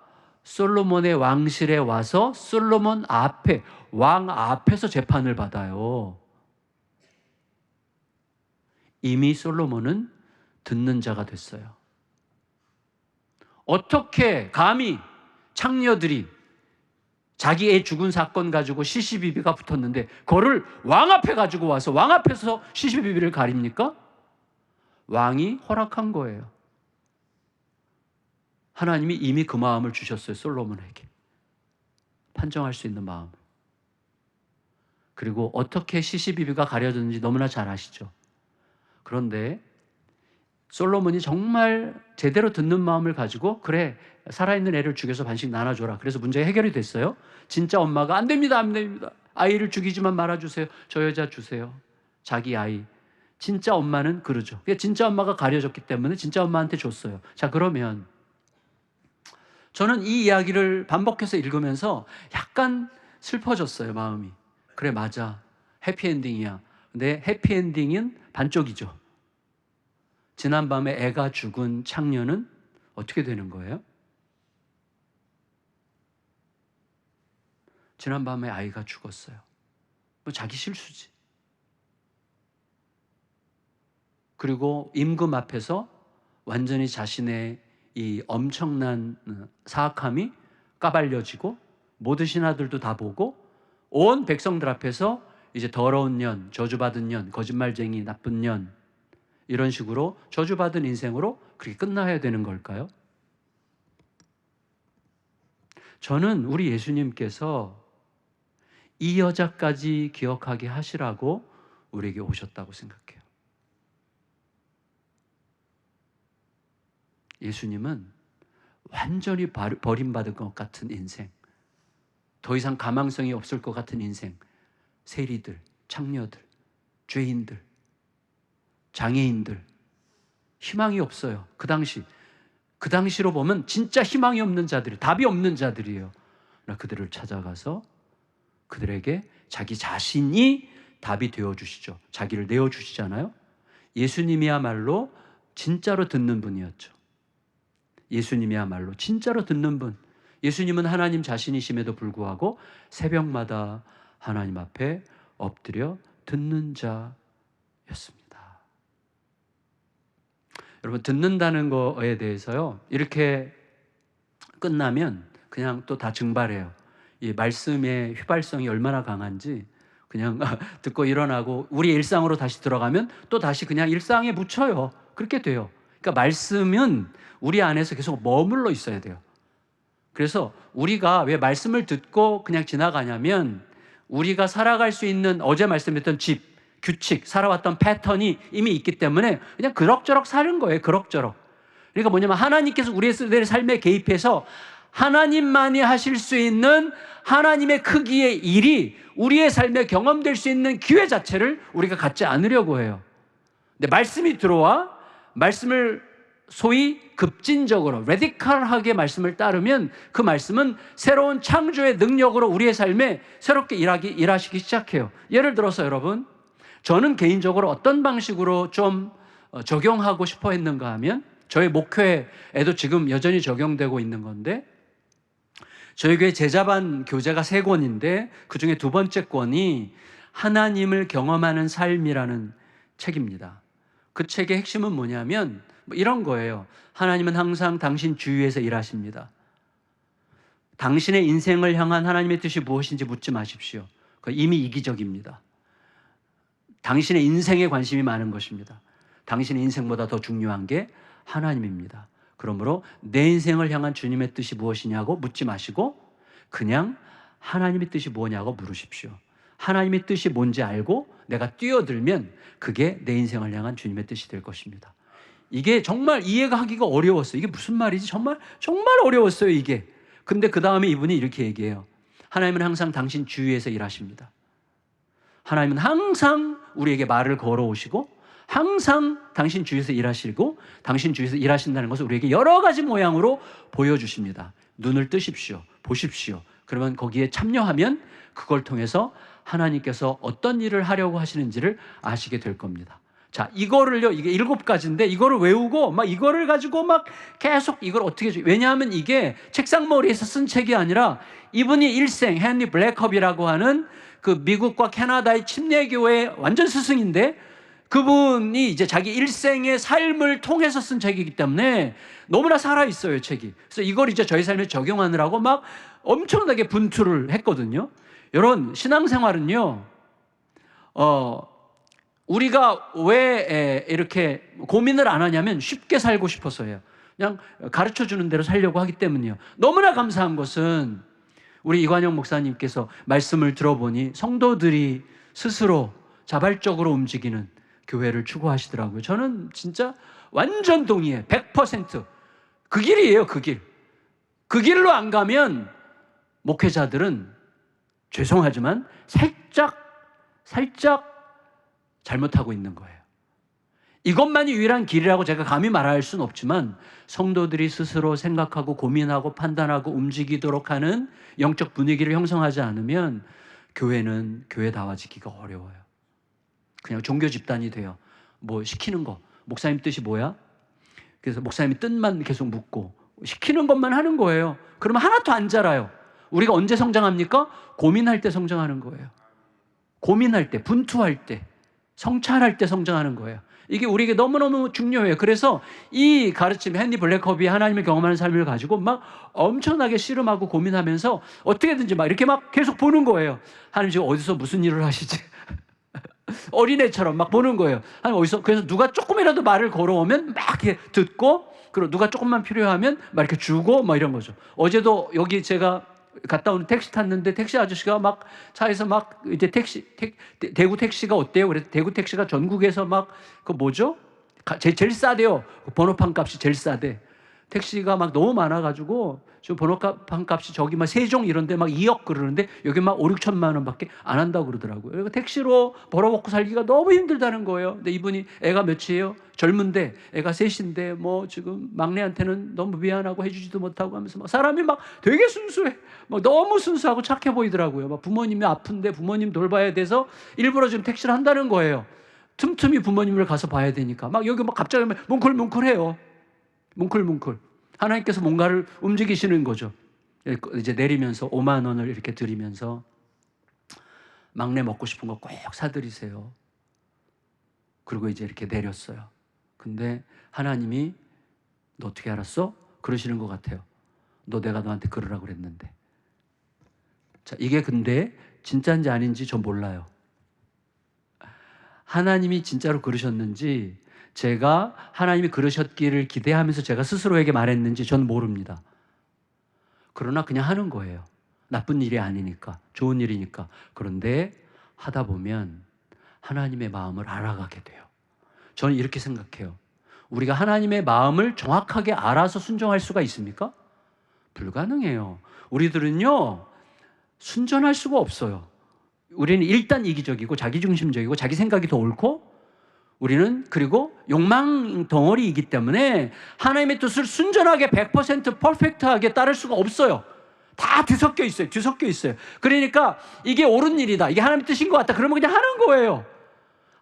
솔로몬의 왕실에 와서 솔로몬 앞에, 왕 앞에서 재판을 받아요. 이미 솔로몬은 듣는 자가 됐어요. 어떻게 감히 창녀들이 자기 애 죽은 사건 가지고 시시비비가 붙었는데 그거를 왕 앞에 가지고 와서 왕 앞에서 시시비비를 가립니까? 왕이 허락한 거예요. 하나님이 이미 그 마음을 주셨어요, 솔로몬에게. 판정할 수 있는 마음을. 그리고 어떻게 시시비비가 가려졌는지 너무나 잘 아시죠. 그런데 솔로몬이 정말 제대로 듣는 마음을 가지고 그래, 살아있는 애를 죽여서 반씩 나눠줘라. 그래서 문제가 해결이 됐어요. 진짜 엄마가 안 됩니다, 안 됩니다. 아이를 죽이지만 말아주세요. 저 여자 주세요. 자기 아이. 진짜 엄마는 그러죠. 진짜 엄마가 가려졌기 때문에 진짜 엄마한테 줬어요. 자, 그러면 저는 이 이야기를 반복해서 읽으면서 약간 슬퍼졌어요, 마음이. 그래, 맞아. 해피엔딩이야. 근데 해피엔딩은 반쪽이죠. 지난밤에 애가 죽은 창녀는 어떻게 되는 거예요? 지난밤에 아이가 죽었어요. 뭐 자기 실수지. 그리고 임금 앞에서 완전히 자신의 이 엄청난 사악함이 까발려지고 모든 신하들도 다 보고 온 백성들 앞에서 이제 더러운 년, 저주받은 년, 거짓말쟁이, 나쁜 년, 이런 식으로 저주받은 인생으로 그렇게 끝나야 되는 걸까요? 저는 우리 예수님께서 이 여자까지 기억하게 하시라고 우리에게 오셨다고 생각해요. 예수님은 완전히 버림받을 것 같은 인생, 더 이상 가망성이 없을 것 같은 인생, 세리들, 창녀들, 죄인들, 장애인들, 희망이 없어요. 그 당시로 보면 진짜 희망이 없는 자들이, 답이 없는 자들이에요. 그들을 찾아가서 그들에게 자기 자신이 답이 되어주시죠. 자기를 내어주시잖아요. 예수님이야말로 진짜로 듣는 분이었죠. 예수님이야말로 진짜로 듣는 분. 예수님은 하나님 자신이심에도 불구하고 새벽마다 하나님 앞에 엎드려 듣는 자였습니다. 여러분, 듣는다는 거에 대해서요, 이렇게 끝나면 그냥 또 다 증발해요. 이 말씀의 휘발성이 얼마나 강한지 그냥 듣고 일어나고 우리 일상으로 다시 들어가면 또 다시 그냥 일상에 묻혀요. 그렇게 돼요. 그러니까 말씀은 우리 안에서 계속 머물러 있어야 돼요. 그래서 우리가 왜 말씀을 듣고 그냥 지나가냐면 우리가 살아갈 수 있는 어제 말씀드렸던 집, 규칙, 살아왔던 패턴이 이미 있기 때문에 그냥 그럭저럭 사는 거예요. 그럭저럭. 그러니까 뭐냐면 하나님께서 우리의 삶에 개입해서 하나님만이 하실 수 있는 하나님의 크기의 일이 우리의 삶에 경험될 수 있는 기회 자체를 우리가 갖지 않으려고 해요. 근데 말씀이 들어와 말씀을 소위 급진적으로 레디컬하게 말씀을 따르면 그 말씀은 새로운 창조의 능력으로 우리의 삶에 새롭게 일하시기 시작해요. 예를 들어서 여러분, 저는 개인적으로 어떤 방식으로 좀 적용하고 싶어 했는가 하면 저의 목회에도 지금 여전히 적용되고 있는 건데, 저희 교회 제자반 교재가 3권인데 그중에 2번째 권이 하나님을 경험하는 삶이라는 책입니다. 그 책의 핵심은 뭐냐면 이런 거예요. 하나님은 항상 당신 주위에서 일하십니다. 당신의 인생을 향한 하나님의 뜻이 무엇인지 묻지 마십시오. 그건 이미 이기적입니다. 당신의 인생에 관심이 많은 것입니다. 당신의 인생보다 더 중요한 게 하나님입니다. 그러므로 내 인생을 향한 주님의 뜻이 무엇이냐고 묻지 마시고 그냥 하나님의 뜻이 뭐냐고 물으십시오. 하나님의 뜻이 뭔지 알고 내가 뛰어들면 그게 내 인생을 향한 주님의 뜻이 될 것입니다. 이게 정말 이해가 하기가 어려웠어요. 이게 무슨 말이지? 정말 어려웠어요, 이게. 근데 그 다음에 이분이 이렇게 얘기해요. 하나님은 항상 당신 주위에서 일하십니다. 하나님은 항상 우리에게 말을 걸어오시고 항상 당신 주위에서 일하시고 당신 주위에서 일하신다는 것을 우리에게 여러 가지 모양으로 보여주십니다. 눈을 뜨십시오. 보십시오. 그러면 거기에 참여하면 그걸 통해서 하나님께서 어떤 일을 하려고 하시는지를 아시게 될 겁니다. 자, 이거를요, 이게 7가지인데 이거를 외우고 막 이거를 가지고 막 계속 이걸 어떻게 해줘. 왜냐하면 이게 책상머리에서 쓴 책이 아니라 이분이 일생 헨리 블랙컵이라고 하는 그 미국과 캐나다의 침례교회 완전 스승인데 그분이 이제 자기 일생의 삶을 통해서 쓴 책이기 때문에 너무나 살아있어요, 책이. 그래서 이걸 이제 저희 삶에 적용하느라고 막 엄청나게 분투를 했거든요. 여러분, 신앙생활은요, 우리가 왜 이렇게 고민을 안 하냐면 쉽게 살고 싶어서예요. 그냥 가르쳐 주는 대로 살려고 하기 때문이에요. 너무나 감사한 것은 우리 이관영 목사님께서 말씀을 들어보니 성도들이 스스로 자발적으로 움직이는 교회를 추구하시더라고요. 저는 진짜 완전 동의해. 100%. 그 길이에요, 그 길. 그 길로 안 가면 목회자들은 죄송하지만 살짝 잘못하고 있는 거예요. 이것만이 유일한 길이라고 제가 감히 말할 수는 없지만 성도들이 스스로 생각하고 고민하고 판단하고 움직이도록 하는 영적 분위기를 형성하지 않으면 교회는 교회다워지기가 어려워요. 그냥 종교 집단이 돼요. 뭐 시키는 거, 목사님 뜻이 뭐야? 그래서 목사님이 뜻만 계속 묻고 시키는 것만 하는 거예요. 그러면 하나도 안 자라요. 우리가 언제 성장합니까? 고민할 때 성장하는 거예요. 고민할 때, 분투할 때, 성찰할 때 성장하는 거예요. 이게 우리에게 너무너무 중요해요. 그래서 이 가르침, 헨리 블랙컵이 하나님을 경험하는 삶을 가지고 막 엄청나게 씨름하고 고민하면서 어떻게든지 막 이렇게 막 계속 보는 거예요. 하나님 지금 어디서 무슨 일을 하시지? 어린애처럼 막 보는 거예요. 하나님 어디서, 그래서 누가 조금이라도 말을 걸어오면 막 이렇게 듣고, 그리고 누가 조금만 필요하면 막 이렇게 주고 막 이런 거죠. 어제도 여기 제가 갔다 오는 택시 탔는데 택시 아저씨가 막 차에서 막 이제 대구 택시가 어때요? 그래서 대구 택시가 전국에서 막 그 뭐죠? 제일 싸대요. 번호판 값이 제일 싸대. 택시가 막 너무 많아가지고 지금 번호판 값이 저기 막 세종 이런데 막 2억 그러는데 여기 막 5, 6천만 원밖에 안 한다고 그러더라고요. 그러니까 택시로 벌어먹고 살기가 너무 힘들다는 거예요. 근데 이분이 애가 몇이에요? 젊은데 애가 셋인데 뭐 지금 막내한테는 너무 미안하고 해주지도 못하고 하면서 막 사람이 막 되게 순수해. 막 너무 순수하고 착해 보이더라고요. 막 부모님이 아픈데 부모님 돌봐야 돼서 일부러 지금 택시를 한다는 거예요. 틈틈이 부모님을 가서 봐야 되니까 막 여기 막 갑자기 뭉클뭉클해요. 뭉클뭉클. 하나님께서 뭔가를 움직이시는 거죠. 이제 내리면서 5만 원을 이렇게 드리면서 막내 먹고 싶은 거 꼭 사드리세요. 그리고 이제 이렇게 내렸어요. 근데 하나님이 너 어떻게 알았어? 그러시는 것 같아요. 너 내가 너한테 그러라고 그랬는데. 자, 이게 근데 진짜인지 아닌지 전 몰라요. 하나님이 진짜로 그러셨는지 제가 하나님이 그러셨기를 기대하면서 제가 스스로에게 말했는지 전 모릅니다. 그러나 그냥 하는 거예요. 나쁜 일이 아니니까, 좋은 일이니까. 그런데 하다 보면 하나님의 마음을 알아가게 돼요. 저는 이렇게 생각해요. 우리가 하나님의 마음을 정확하게 알아서 순종할 수가 있습니까? 불가능해요. 우리들은요, 순전할 수가 없어요. 우리는 일단 이기적이고 자기중심적이고 자기 생각이 더 옳고 우리는 그리고 욕망 덩어리이기 때문에 하나님의 뜻을 순전하게 100% 퍼펙트하게 따를 수가 없어요. 다 뒤섞여 있어요. 그러니까 이게 옳은 일이다, 이게 하나님의 뜻인 것 같다, 그러면 그냥 하는 거예요.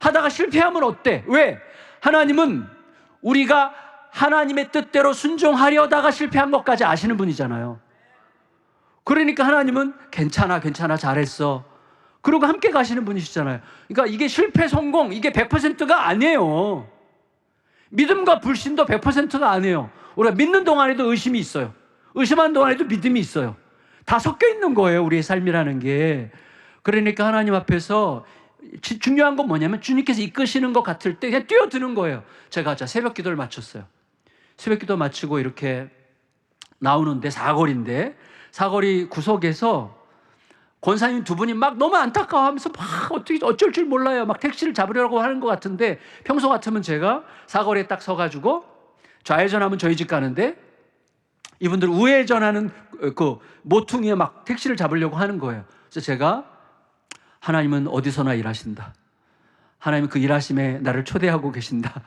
하다가 실패하면 어때? 왜? 하나님은 우리가 하나님의 뜻대로 순종하려다가 실패한 것까지 아시는 분이잖아요. 그러니까 하나님은 괜찮아, 괜찮아, 잘했어. 그러고 함께 가시는 분이시잖아요. 그러니까 이게 실패, 성공, 이게 100%가 아니에요. 믿음과 불신도 100%가 아니에요. 우리가 믿는 동안에도 의심이 있어요. 의심하는 동안에도 믿음이 있어요. 다 섞여 있는 거예요, 우리의 삶이라는 게. 그러니까 하나님 앞에서 중요한 건 뭐냐면 주님께서 이끄시는 것 같을 때 그냥 뛰어드는 거예요. 제가 새벽 기도를 마쳤어요. 새벽 기도 마치고 이렇게 나오는데 사거리 구석에서 권사님 두 분이 막 너무 안타까워하면서 막 어떻게 어쩔 줄 몰라요. 막 택시를 잡으려고 하는 것 같은데, 평소 같으면 제가 사거리에 딱 서가지고 좌회전하면 저희 집 가는데 이분들 우회전하는 그 모퉁이에 막 택시를 잡으려고 하는 거예요. 그래서 제가 하나님은 어디서나 일하신다. 하나님은 그 일하심에 나를 초대하고 계신다.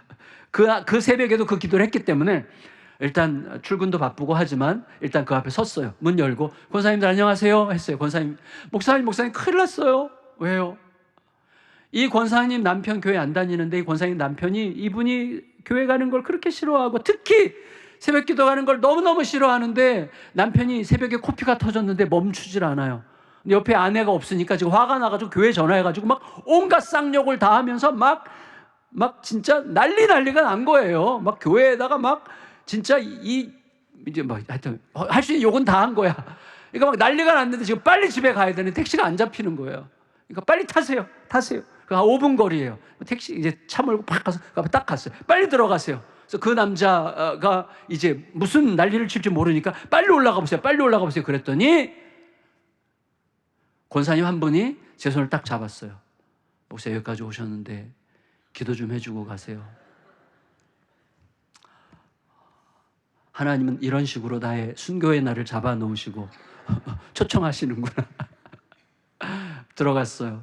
그 새벽에도 그 기도를 했기 때문에 일단 출근도 바쁘고 하지만 일단 그 앞에 섰어요. 문 열고 권사님들 안녕하세요 했어요. 권사님, 목사님 큰일 났어요. 왜요? 이 권사님 남편 교회 안 다니는데 이 권사님 남편이 이분이 교회 가는 걸 그렇게 싫어하고 특히 새벽 기도 가는 걸 너무너무 싫어하는데 남편이 새벽에 코피가 터졌는데 멈추질 않아요. 근데 옆에 아내가 없으니까 지금 화가 나가지고 교회 전화해가지고 막 온갖 쌍욕을 다 하면서 막 진짜 난리가 난 거예요. 막 교회에다가 막 진짜 이제 뭐 하여튼 할 수 있는 욕은 다 한 거야. 그러니까 막 난리가 났는데 지금 빨리 집에 가야 되는데 택시가 안 잡히는 거예요. 그러니까 빨리 타세요. 한 5분 거리예요. 택시 이제 차 몰고 팍 가서 딱 갔어요. 빨리 들어가세요. 그래서 그 남자가 이제 무슨 난리를 칠지 모르니까 빨리 올라가 보세요. 그랬더니 권사님 한 분이 제 손을 딱 잡았어요. 목사님 여기까지 오셨는데 기도 좀 해주고 가세요. 하나님은 이런 식으로 나의 순교의 날을 잡아놓으시고 초청하시는구나.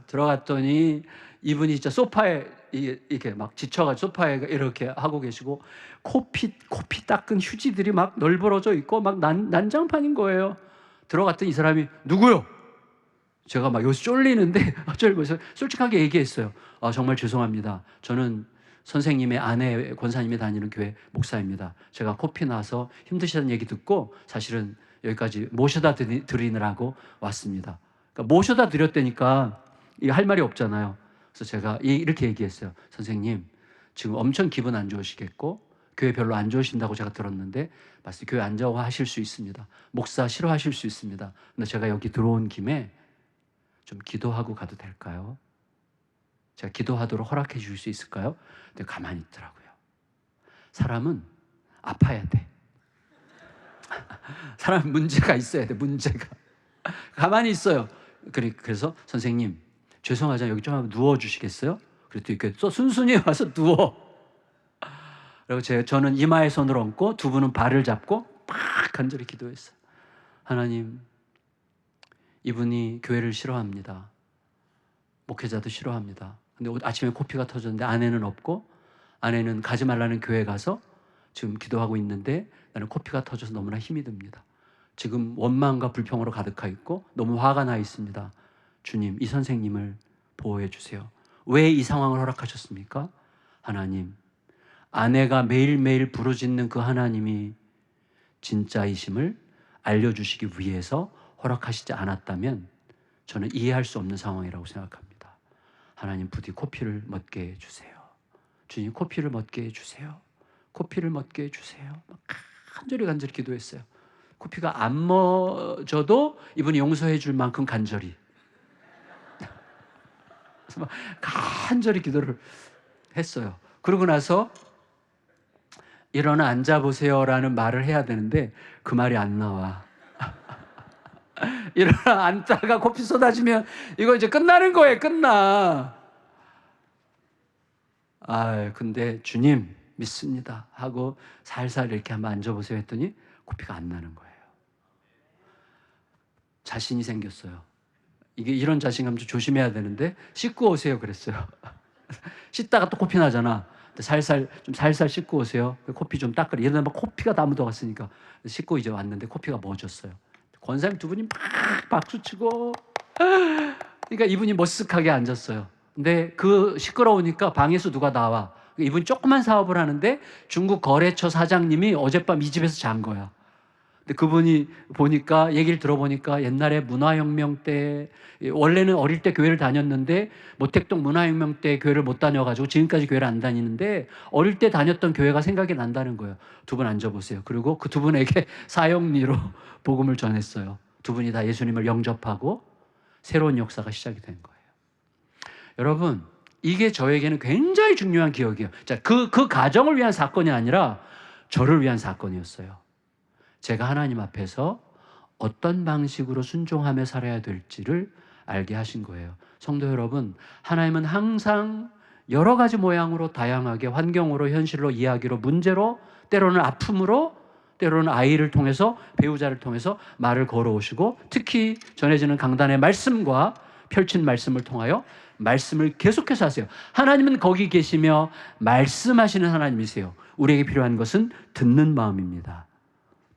들어갔더니 이분이 진짜 소파에 이렇게 막 지쳐가지고 소파에 이렇게 하고 계시고 코피 닦은 휴지들이 막 널브러져 있고 막 난장판인 거예요. 들어갔더니 이 사람이 누구요? 제가 막 요새 쫄리는데 쫄면서 솔직하게 얘기했어요. 정말 죄송합니다. 저는 선생님의 아내 권사님이 다니는 교회 목사입니다. 제가 코피 나서 힘드시다는 얘기 듣고 사실은 여기까지 모셔다 드리느라고 왔습니다. 그러니까 모셔다 드렸다니까 할 말이 없잖아요. 그래서 제가 이렇게 얘기했어요. 선생님, 지금 엄청 기분 안 좋으시겠고 교회 별로 안 좋으신다고 제가 들었는데 맞습니다. 교회 안 좋아하실 수 있습니다. 목사 싫어하실 수 있습니다. 근데 제가 여기 들어온 김에 좀 기도하고 가도 될까요? 제가 기도하도록 허락해 주실 수 있을까요? 근데 가만히 있더라고요. 사람은 아파야 돼. 사람은 문제가 있어야 돼. 문제가. 가만히 있어요. 그래서 선생님 죄송하지만 여기 좀 한번 누워주시겠어요? 그랬더니 이렇게 순순히 와서 누워. 그리고 저는 이마에 손을 얹고 두 분은 발을 잡고 막 간절히 기도했어요. 하나님, 이분이 교회를 싫어합니다. 목회자도 싫어합니다. 근데 아침에 코피가 터졌는데 아내는 없고 아내는 가지 말라는 교회 가서 지금 기도하고 있는데 나는 코피가 터져서 너무나 힘이 듭니다. 지금 원망과 불평으로 가득하 있고 너무 화가 나 있습니다. 주님, 이 선생님을 보호해 주세요. 왜 이 상황을 허락하셨습니까? 하나님, 아내가 매일매일 부르짖는 그 하나님이 진짜이심을 알려주시기 위해서 허락하시지 않았다면 저는 이해할 수 없는 상황이라고 생각합니다. 하나님, 부디 코피를 멎게 해주세요. 주님, 코피를 멎게 해주세요. 코피를 멎게 해주세요. 간절히 기도했어요. 코피가 안 멎어도 이분이 용서해 줄 만큼 간절히. 그래서 막 간절히 기도를 했어요. 그러고 나서 일어나 앉아보세요라는 말을 해야 되는데 그 말이 안 나와. 일어나 앉다가 코피 쏟아지면 이거 이제 끝나는 거예요. 끝나. 근데 주님 믿습니다 하고 살살 이렇게 한번 앉아보세요 했더니 코피가 안 나는 거예요. 자신이 생겼어요. 이런 자신감 좀 조심해야 되는데 씻고 오세요 그랬어요. 씻다가 또 코피 나잖아. 살살 씻고 오세요. 코피 좀 닦으래. 예전에 막 코피가 다 묻어갔으니까 씻고 이제 왔는데 코피가 멎었어요. 권사님 두 분이 막 박수치고 그러니까 이분이 머쓱하게 앉았어요. 근데 그 시끄러우니까 방에서 누가 나와. 이분이 조그만 사업을 하는데 중국 거래처 사장님이 어젯밤 이 집에서 잔 거야. 근데 근데 그분이 보니까 얘기를 들어보니까 옛날에 문화혁명 때 원래는 어릴 때 교회를 다녔는데 모택동 문화혁명 때 교회를 못 다녀가지고 지금까지 교회를 안 다니는데 어릴 때 다녔던 교회가 생각이 난다는 거예요. 두 분 앉아보세요. 그리고 그 두 분에게 사형리로 복음을 전했어요. 두 분이 다 예수님을 영접하고 새로운 역사가 시작이 된 거예요. 여러분, 이게 저에게는 굉장히 중요한 기억이에요. 자, 그 가정을 위한 사건이 아니라 저를 위한 사건이었어요. 제가 하나님 앞에서 어떤 방식으로 순종하며 살아야 될지를 알게 하신 거예요. 성도 여러분, 하나님은 항상 여러 가지 모양으로 다양하게 환경으로, 현실로, 이야기로, 문제로, 때로는 아픔으로, 때로는 아이를 통해서, 배우자를 통해서 말을 걸어오시고, 특히 전해지는 강단의 말씀과 펼친 말씀을 통하여 말씀을 계속해서 하세요. 하나님은 거기 계시며 말씀하시는 하나님이세요. 우리에게 필요한 것은 듣는 마음입니다.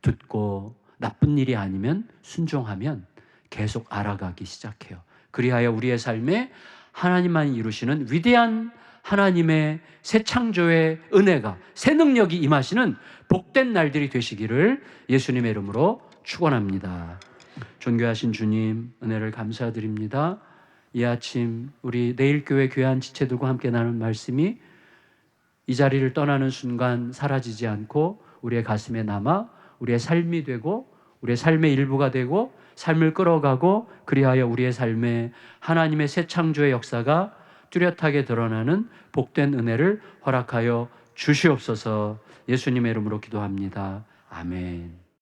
듣고 나쁜 일이 아니면 순종하면 계속 알아가기 시작해요. 그리하여 우리의 삶에 하나님만이 이루시는 위대한 하나님의 새 창조의 은혜가, 새 능력이 임하시는 복된 날들이 되시기를 예수님의 이름으로 축원합니다. 존귀하신 주님, 은혜를 감사드립니다. 이 아침 우리 내일교회 귀한 지체들과 함께 나눈 말씀이 이 자리를 떠나는 순간 사라지지 않고 우리의 가슴에 남아 우리의 삶이 되고 우리의 삶의 일부가 되고 삶을 끌어가고 그리하여 우리의 삶에 하나님의 새 창조의 역사가 뚜렷하게 드러나는 복된 은혜를 허락하여 주시옵소서. 예수님의 이름으로 기도합니다. 아멘.